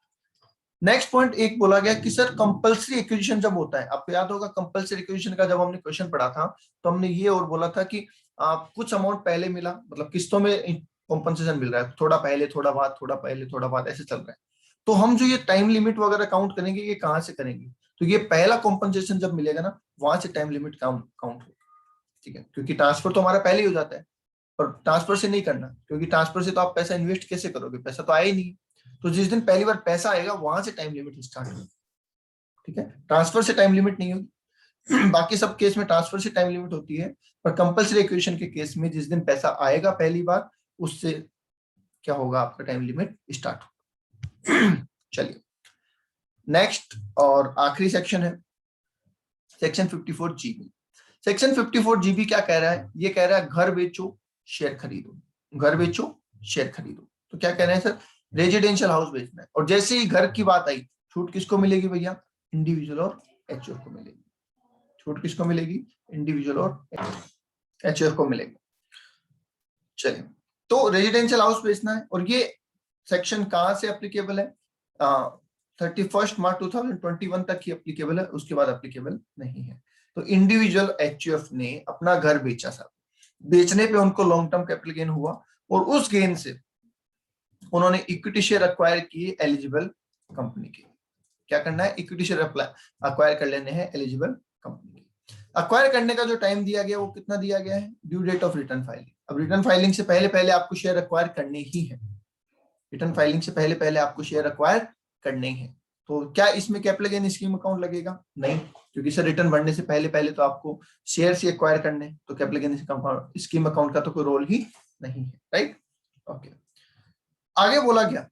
नेक्स्ट पॉइंट एक बोला गया कि सर कंपल्सरी एक्विजिशन जब होता है, आपको याद होगा कंपल्सरी एक्विजिशन का जब हमने क्वेश्चन पढ़ा था तो हमने ये और बोला था कि कुछ अमाउंट पहले मिला, मतलब किस्तों में कॉम्पनसेशन मिल रहा है, थोड़ा पहले थोड़ा बाद, थोड़ा पहले थोड़ा बाद, ऐसे चल रहा है। तो हम जो ये टाइम लिमिट वगैरह काउंट करेंगे ये कहाँ से करेंगे, तो ये पहला कॉम्पनसेशन जब मिलेगा ना वहां से टाइम लिमिट काउंट होगा। ठीक है, क्योंकि ट्रांसफर तो हमारा पहले ही हो जाता है, और ट्रांसफर से नहीं करना, क्योंकि ट्रांसफर से तो आप पैसा इन्वेस्ट कैसे करोगे, पैसा तो आया ही नहीं। तो जिस दिन पहली बार पैसा आएगा वहां से टाइम लिमिट स्टार्ट होगी। ठीक है, ट्रांसफर से टाइम लिमिट नहीं होगी। बाकी सब केस में ट्रांसफर से टाइम लिमिट होती है, पर कंपल्सरी एक्विजिशन के केस में जिस दिन पैसा आएगा पहली बार उससे क्या होगा, आपका टाइम लिमिट स्टार्ट होगा। चलिए नेक्स्ट और आखिरी सेक्शन है सेक्शन 54 जीबी। सेक्शन 54 जीबी क्या कह रहा है, ये कह रहा है घर बेचो शेयर खरीदो, घर बेचो शेयर खरीदो। तो क्या कह रहे हैं सर, रेजिडेंशियल हाउस बेचना है, और जैसे ही घर की बात आई छूट किसको मिलेगी भैया, इंडिविजुअल और एचओएफ को मिलेगी। छूट किसको मिलेगी, इंडिविजुअल और एचओएफ को मिलेगी। चलिए, तो रेजिडेंशियल हाउस बेचना है, और ये सेक्शन कहां से एप्लीकेबल है, 31 मार्च 2021 तक ही एप्लीकेबल है, उसके बाद एप्लीकेबल नहीं है। तो इंडिविजुअल एचयूएफ ने अपना घर बेचा साहब, बेचने पे उनको लॉन्ग टर्म कैपिटल गेन हुआ, और उस गेन से उन्होंने इक्विटी शेयर अक्वायर किए एलिजिबल कंपनी के। क्या करना है, इक्विटी शेयर अक्वायर कर लेने हैं एलिजिबल कंपनी के। अक्वायर करने का जो टाइम दिया गया वो कितना दिया गया है, due date of return filing. अब रिटर्न फाइलिंग से पहले पहले आपको शेयर अक्वायर करने ही है, रिटर्न फाइलिंग से पहले पहले आपको शेयर अक्वायर करने हैं। तो क्या इसमें कैपिटल गेन स्कीम अकाउंट लगेगा, नहीं, क्योंकि सर रिटर्न बढ़ने से पहले पहले तो आपको शेयर से एक्वायर करने, तो कैपिटल गेन स्कीम अकाउंट का तो कोई रोल ही नहीं है, राइट। ओके, आगे बोला गया,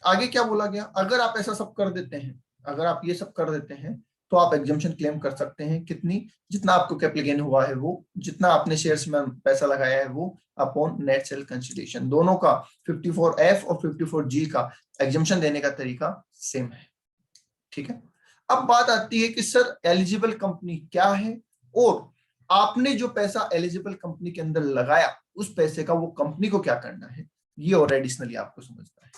आगे क्या बोला गया, अगर आप ऐसा सब कर देते हैं, अगर आप ये सब कर देते हैं तो आप एग्जम्पशन क्लेम कर सकते हैं, कितनी, जितना आपको कैपिटल गेन हुआ है वो, जितना आपने शेयर्स में पैसा लगाया है वो, अपॉन नेट सेल कंसिडरेशन। दोनों का 54F और 54G का एग्जम्पशन देने का तरीका सेम है। ठीक है, अब बात आती है कि सर एलिजिबल कंपनी क्या है, और आपने जो पैसा एलिजिबल कंपनी के अंदर लगाया उस पैसे का वो कंपनी को क्या करना है, ये और एडिशनली आपको समझना है।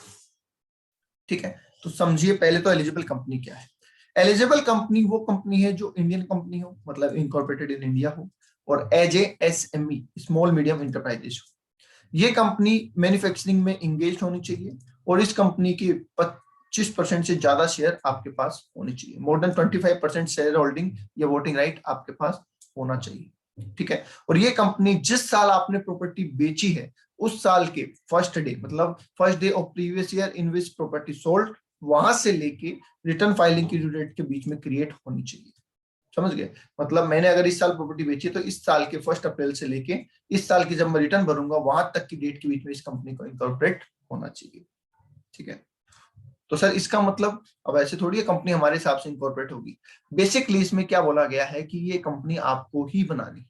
ठीक है, तो समझिए पहले तो एलिजिबल कंपनी क्या है। एलिजिबल कंपनी वो कंपनी है जो इंडियन कंपनी हो, मतलब इनकॉर्पोरेटेड इन इंडिया हो, और as a SME small medium enterprises हो। ये कंपनी मैन्युफैक्चरिंग में इंगेज होनी चाहिए, और इस कंपनी की 25% से ज्यादा शेयर आपके पास होने चाहिए, मोर देन 25% शेयर होल्डिंग या वोटिंग राइट आपके पास होना चाहिए। ठीक है, और ये कंपनी जिस साल आपने प्रॉपर्टी बेची है उस साल के फर्स्ट डे, मतलब first day of previous year in which property sold, वहां से लेके रिटर्न फाइलिंग की ड्यू डेट के बीच में क्रिएट होनी चाहिए। समझ गए, मतलब मैंने अगर इस साल प्रॉपर्टी बेची तो इस साल के 1 अप्रैल से लेके इस साल की जब मैं रिटर्न भरूंगा वहां तक की डेट के बीच में इस कंपनी को इनकॉर्पोरेट होना चाहिए। ठीक है, तो सर इसका मतलब अब ऐसे थोड़ी है कंपनी हमारे हिसाब से इनकॉर्पोरेट होगी। बेसिकली इसमें क्या बोला गया है कि ये कंपनी आपको ही बनानी,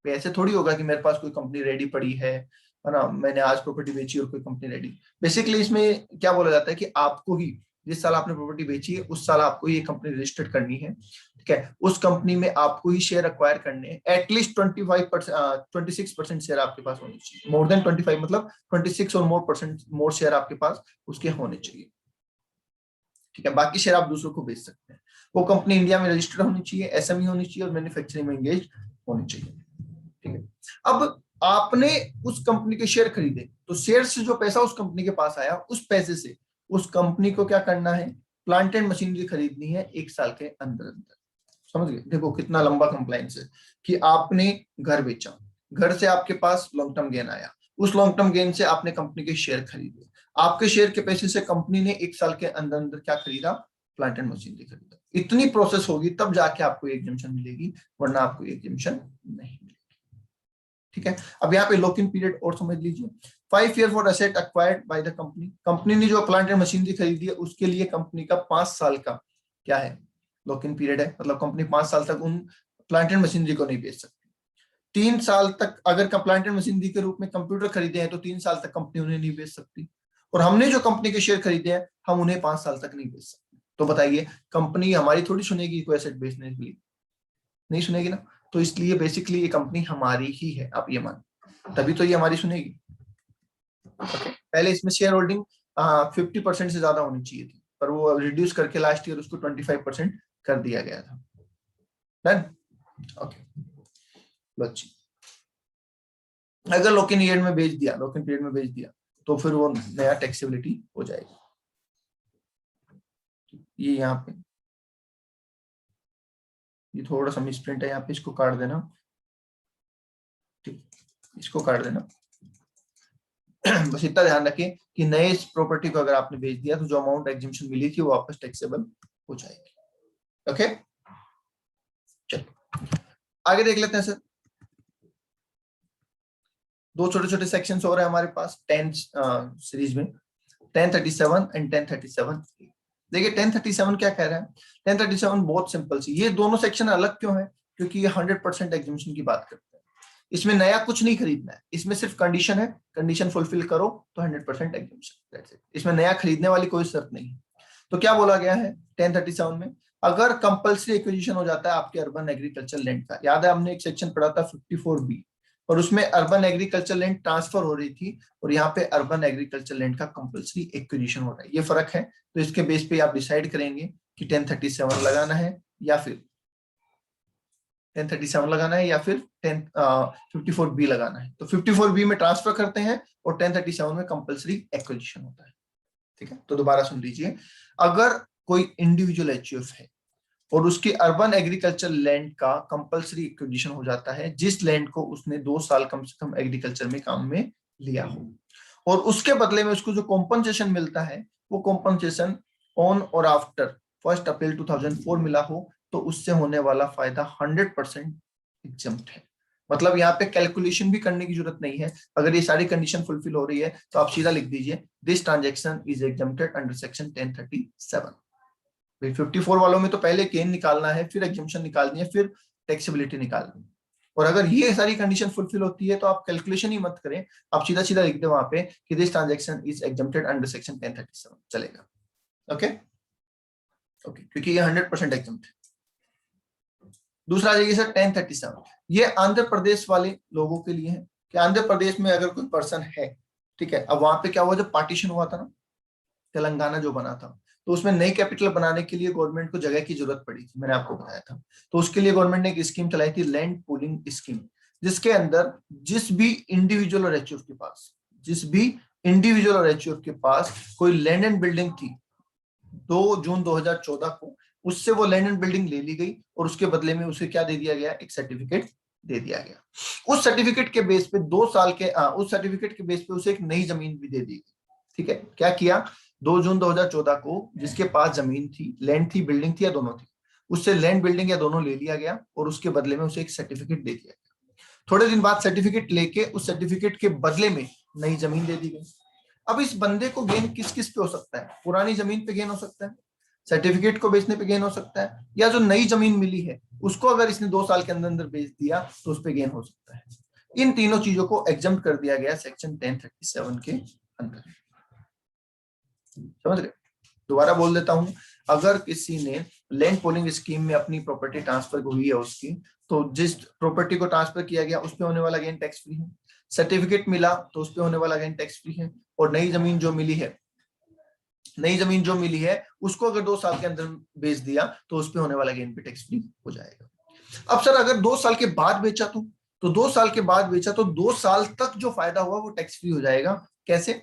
ऐसे थोड़ी होगा कि मेरे पास कोई कंपनी रेडी पड़ी है ना, मैंने आज प्रॉपर्टी बेची और कोई कंपनी रेडी। बेसिकली इसमें क्या बोला जाता है कि आपको ही, जिस साल आपने प्रॉपर्टी बेची है उस साल आपको ये कंपनी रजिस्टर्ड करनी है। ठीक है, उस कंपनी में आपको ही शेयर अक्वायर करने हैं, एटलीस्ट 26% शेयर आपके पास होने चाहिए, मोर देन 25 मतलब 26 और मोर शेयर आपके पास उसके होने चाहिए। ठीक है, बाकी शेयर आप दूसरों को बेच सकते हैं। वो कंपनी इंडिया में रजिस्टर्ड होनी चाहिए, एसएमई होनी चाहिए, और मैन्युफैक्चरिंग में एंगेज होनी चाहिए। ठीक है, अब आपने उस कंपनी के शेयर खरीदे, तो शेयर से जो पैसा उस कंपनी के पास आया उस पैसे से उस कंपनी को क्या करना है, प्लांट एंड मशीनरी खरीदनी है 1 साल के अंदर अंदर। समझ गए, देखो कितना लंबा कंप्लायंस है कि आपने घर बेचा, घर से आपके पास लॉन्ग टर्म गेन आया, उस लॉन्ग टर्म गेन से आपने कंपनी के शेयर खरीदे, आपके शेयर के पैसे से कंपनी ने 1 साल के अंदर अंदर क्या खरीदा, प्लांट एंड मशीनरी खरीदा। इतनी प्रोसेस होगी तब जाके आपको एग्जम्पशन मिलेगी, वरना आपको एग्जम्पशन नहीं मिलेगी। ठीक है, अब यहाँ पे लॉक इन पीरियड और समझ लीजिए, 5 year for asset acquired by the company. Company ने जो प्लांट एंड मशीनरी खरीदी है उसके लिए कंपनी का 5 साल का क्या है, लॉक इन पीरियड है, मतलब कंपनी 5 साल तक उन प्लांट एंड मशीनरी को नहीं बेच सकती। 3 साल तक अगर प्लांट एंड मशीनरी के रूप में कंप्यूटर खरीदे हैं तो 3 साल तक कंपनी उन्हें नहीं बेच सकती, और हमने जो कंपनी के शेयर खरीदे हैं हम उन्हें 5 साल तक नहीं बेच सकते। तो बताइए कंपनी हमारी थोड़ी सुनेगी कोई एसेट बेचने के लिए, नहीं सुनेगी ना। तो इसलिए बेसिकली ये कंपनी हमारी ही है, आप ये मान, तभी तो ये हमारी सुनेगी। पहले इसमें शेयर होल्डिंग 50% से ज्यादा होनी चाहिए थी, पर वो रिड्यूस करके लास्ट ईयर उसको 25% कर दिया गया था। Done, okay. बच्ची अगर लॉक इन ईयर में बेच दिया, लॉक इन पीरियड में बेच दिया, तो फिर वो नया टैक्सेबिलिटी हो जाएगी। ये यहाँ पे ये थोड़ा सा मिसप्रिंट है, यहाँ पे इसको काट देना, ठीक, इसको काट देना। बस इतना ध्यान रखें कि नए इस प्रॉपर्टी को अगर आपने बेच दिया तो जो अमाउंट एग्जिम्पशन मिली थी वो वापस टैक्सेबल हो जाएगी। ओके, चलो आगे देख लेते हैं सर। दो छोटे छोटे सेक्शंस हो रहे हैं हमारे पास 10 सीरीज में, 1037 एंड 1037। देखिए 1037 क्या कह रहा है। 1037 बहुत सिंपल सी, ये दोनों सेक्शन अलग क्यों है, क्योंकि ये 100% एग्जिम्पशन की बात करते हैं। इसमें नया कुछ नहीं खरीदना है, इसमें सिर्फ कंडीशन है, कंडीशन फुलफिल करो तो 100% एग्जिम्पशन, दैट्स इट। इसमें नया खरीदने वाली कोई शर्त नहीं है। तो क्या बोला गया है 1037 में, अगर कंपल्सरी एक्विजिशन हो जाता है आपके अर्बन एग्रीकल्चर लैंड का, याद है हमने एक सेक्शन पढ़ा था 54B, और उसमें अर्बन एग्रीकल्चर लैंड ट्रांसफर हो रही थी, और यहाँ पे अर्बन एग्रीकल्चर लैंड का कंपल्सरी एक्विजिशन हो रहा है, ये फर्क है। तो इसके बेस पे आप डिसाइड करेंगे कि 1037 लगाना है या फिर 1037 लगाना है या फिर 54B लगाना है। तो 54B में ट्रांसफर करते हैं और 1037 में कंपल्सरी एक्विजिशन होता है, ठीक है। तो दोबारा सुन लीजिए, अगर कोई इंडिविजुअल एचयूएफ है और उसकी अर्बन एग्रीकल्चर लैंड का कंपल्सरी एक्विजिशन हो जाता है, जिस लैंड को उसने 2 साल कम से कम एग्रीकल्चर में काम में लिया हो, और उसके बदले में उसको जो कॉम्पनसेशन मिलता है वो कॉम्पनसेशन ऑन और आफ्टर 1 अप्रैल 2004 मिला हो, तो उससे होने वाला फायदा 100% एग्जम्प्ट है। मतलब यहाँ पे कैलकुलेशन भी करने की जरूरत नहीं है, अगर ये सारी कंडीशन फुलफिल हो रही है तो आप सीधा लिख दीजिए this transaction is exempted under section 1037। 54 वालों में तो पहले गेन निकालना है, फिर एग्जम्पशन निकालनी है, फिर टैक्सेबिलिटी निकालनी है। और अगर ये सारी कंडीशन फुलफिल होती है तो आप कैलकुलेशन ही मत करें, आप सीधा सीधा लिख दे वहां पे कि this transaction is exempted under section 1037, चलेगा। ओके ओके, क्योंकि ये 100% एग्जम्प्ट है। दूसरा जाइए सर 1037, ये आंध्र प्रदेश वाले लोगों के लिए है कि आंध्र प्रदेश में अगर कोई पर्सन है, ठीक है, अब वहां पे क्या हुआ, जब पार्टीशन हुआ था ना, तेलंगाना जो बना था, तो उसमें नई कैपिटल बनाने के लिए गवर्नमेंट को जगह की जरूरत पड़ी थी, मैंने आपको बताया था। तो उसके लिए गवर्नमेंट ने एक स्कीम चलाई थी, लैंड पूलिंग स्कीम, जिसके अंदर जिस भी इंडिविजुअल और एचयूएफ के पास, जिस भी इंडिविजुअल और एचयूएफ के पास कोई लैंड एंड बिल्डिंग थी 2 जून 2014 को, उससे वो लैंड एंड बिल्डिंग ले ली गई और उसके बदले में उसे क्या दे दिया गया, एक सर्टिफिकेट दे दिया गया। उस सर्टिफिकेट के बेस पे 2 साल के उस सर्टिफिकेट के बेस पे उसे एक नई जमीन भी दे दी गई, ठीक है। क्या किया, 2 जून 2014 को जिसके पास जमीन थी, लैंड थी, बिल्डिंग थी, या दोनों थी, उससे लैंड बिल्डिंग या दोनों ले लिया गया और उसके बदले में उसे एक सर्टिफिकेट दे दिया गया। थोड़े दिन बाद सर्टिफिकेट लेके उस सर्टिफिकेट के बदले में नई जमीन दे दी गई। अब इस बंदे को गेन किस किस पे हो सकता है, पुरानी जमीन पे गेन हो सकता है, सर्टिफिकेट को बेचने पे गेन हो सकता है, या जो नई जमीन मिली है उसको अगर इसने 2 साल के अंदर अंदर बेच दिया तो उस पे गेन हो सकता है। इन तीनों चीजों को एग्जम्प्ट कर दिया गया सेक्शन 1037 के अंदर, समझ रहे। दोबारा बोल देता हूं, अगर किसी ने लैंड पूलिंग स्कीम में अपनी प्रॉपर्टी ट्रांसफर हुई है उसकी, तो जिस प्रॉपर्टी को ट्रांसफर किया गया उस पे होने वाला गेन टैक्स फ्री है, सर्टिफिकेट मिला तो उस पे होने वाला गेन टैक्स फ्री है, और नई जमीन जो मिली है, नई जमीन जो मिली है उसको अगर 2 साल के अंदर बेच दिया तो उस पे होने वाला गेन भी टैक्स फ्री हो जाएगा। अब सर अगर 2 साल के बाद बेचा तो 2 साल के बाद बेचा तो 2 साल तक जो फायदा हुआ वो टैक्स फ्री हो जाएगा। कैसे,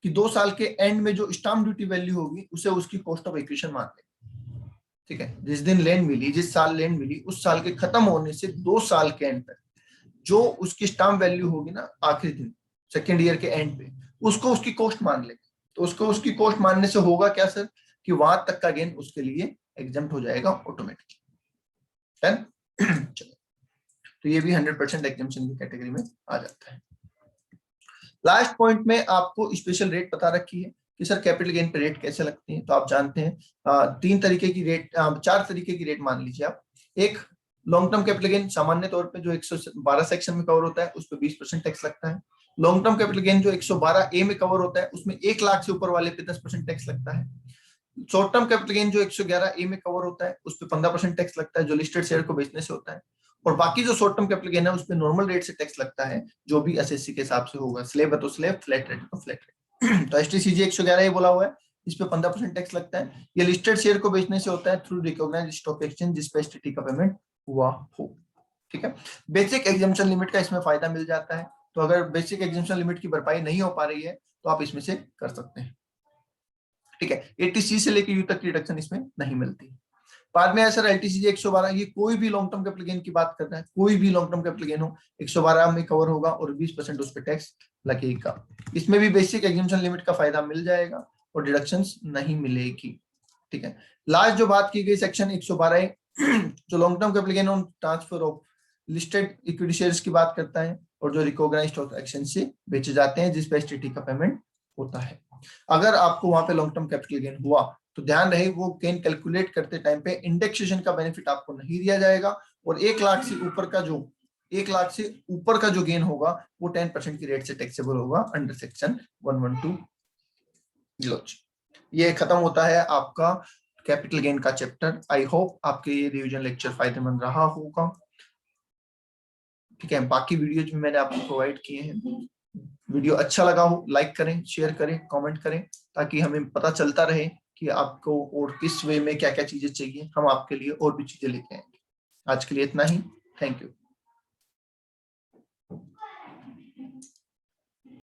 कि 2 साल के एंड में जो स्टाम्प ड्यूटी वैल्यू होगी उसे उसकी कॉस्ट ऑफ एक्विजिशन मान लेंगे, ठीक है। जिस दिन लैंड मिली, जिस साल लैंड मिली, उस साल के खत्म होने से 2 साल के एंड तक जो उसकी स्टाम्प वैल्यू होगी ना, आखिरी दिन सेकेंड ईयर के एंड पे, उसको उसकी कॉस्ट मान लेंगे। तो उसको उसकी कॉस्ट मानने से होगा क्या सर, कि वहां तक का गेन उसके लिए एग्जम्प्ट हो जाएगा ऑटोमेटिकली। चलो, तो ये भी 100% एग्जम्पशन की कैटेगरी में आ जाता है। लास्ट पॉइंट में आपको स्पेशल रेट बता रखी है कि सर कैपिटल गेन पे रेट कैसे लगती है। तो आप जानते हैं 3 तरीके की रेट, 4 तरीके की रेट मान लीजिए आप। एक लॉन्ग टर्म कैपिटल गेन, सामान्य तौर पे जो 112 सेक्शन में कवर होता है उस पर 20% टैक्स लगता है। लॉन्ग टर्म कैपिटल गेन जो 112A में कवर होता है उसमें 1 लाख से ऊपर वाले पे 10% टैक्स लगता है। शॉर्ट टर्म कैपिटल गेन जो 111 ए में कवर होता है उस पर 15% टैक्स लगता है जो लिस्टेड शेयर को बेचने से होता है, और बाकी जो शॉर्ट टर्म कैपिटल गेन है उस पर नॉर्मल रेट से टैक्स लगता है जो भी एसएससी के हिसाब से होगा। स्लैब है तो स्लैब, फ्लैट रेट तो फ्लैट रेट। तो एसटीसीजी 111 ए बोला हुआ है, इस पे 15% टैक्स लगता है। ये लिस्टेड शेयर को बेचने से होता है थ्रू रिकॉग्नाइज्ड स्टॉक एक्सचेंज जिस पे एसटीटी का पेमेंट हुआ हो। ठीक है, बेसिक एग्जम्पशन लिमिट का इसमें फायदा मिल जाता है, तो अगर बेसिक एग्जम्पशन लिमिट की भरपाई नहीं हो पा रही है तो आप इसमें से कर सकते हैं। ठीक है, 80C से लेकर यू तक की रिडक्शन इसमें नहीं मिलती। बाद में सर एलटीसीजी 112, ये कोई भी लॉन्ग टर्म कैपिटल गेन की बात कर रहा है, कोई भी लॉन्ग टर्म कैपिटल गेन हो 112 में कवर होगा और 20% उस पर टैक्स लगेगा। इसमें भी बेसिक एग्जम्पशन लिमिट का फायदा मिल जाएगा और डिडक्शंस नहीं मिलेगी। ठीक है, लास्ट जो बात की गई सेक्शन 112 जो long term capital gain on transfer of listed equity shares की बात करता है और जो रिकॉग्नाइज्ड स्टॉक एक्सचेंज से बेचे जाते हैं जिस पे एसटीटी का पेमेंट होता है। अगर आपको वहां पे लॉन्ग टर्म कैपिटल गेन हुआ तो ध्यान रहे वो गेन कैलकुलेट करते टाइम पे इंडेक्सेशन का बेनिफिट आपको नहीं दिया जाएगा, और 1 लाख से ऊपर का जो गेन होगा वो 10% की रेट से टैक्सेबल होगा अंडर सेक्शन 112। ये खत्म होता है आपका कैपिटल गेन का चैप्टर। आई होप आपके ये रिवीजन लेक्चर फायदेमंद रहा होगा। ठीक है, बाकी वीडियोज भी मैंने आपको प्रोवाइड किए हैं। वीडियो अच्छा लगा हो लाइक करें, शेयर करें, कमेंट करें, ताकि हमें पता चलता रहे कि आपको और किस वे में क्या क्या चीजें चाहिए, हम आपके लिए और भी चीजें लेके आएंगे। आज के लिए इतना ही, थैंक यू।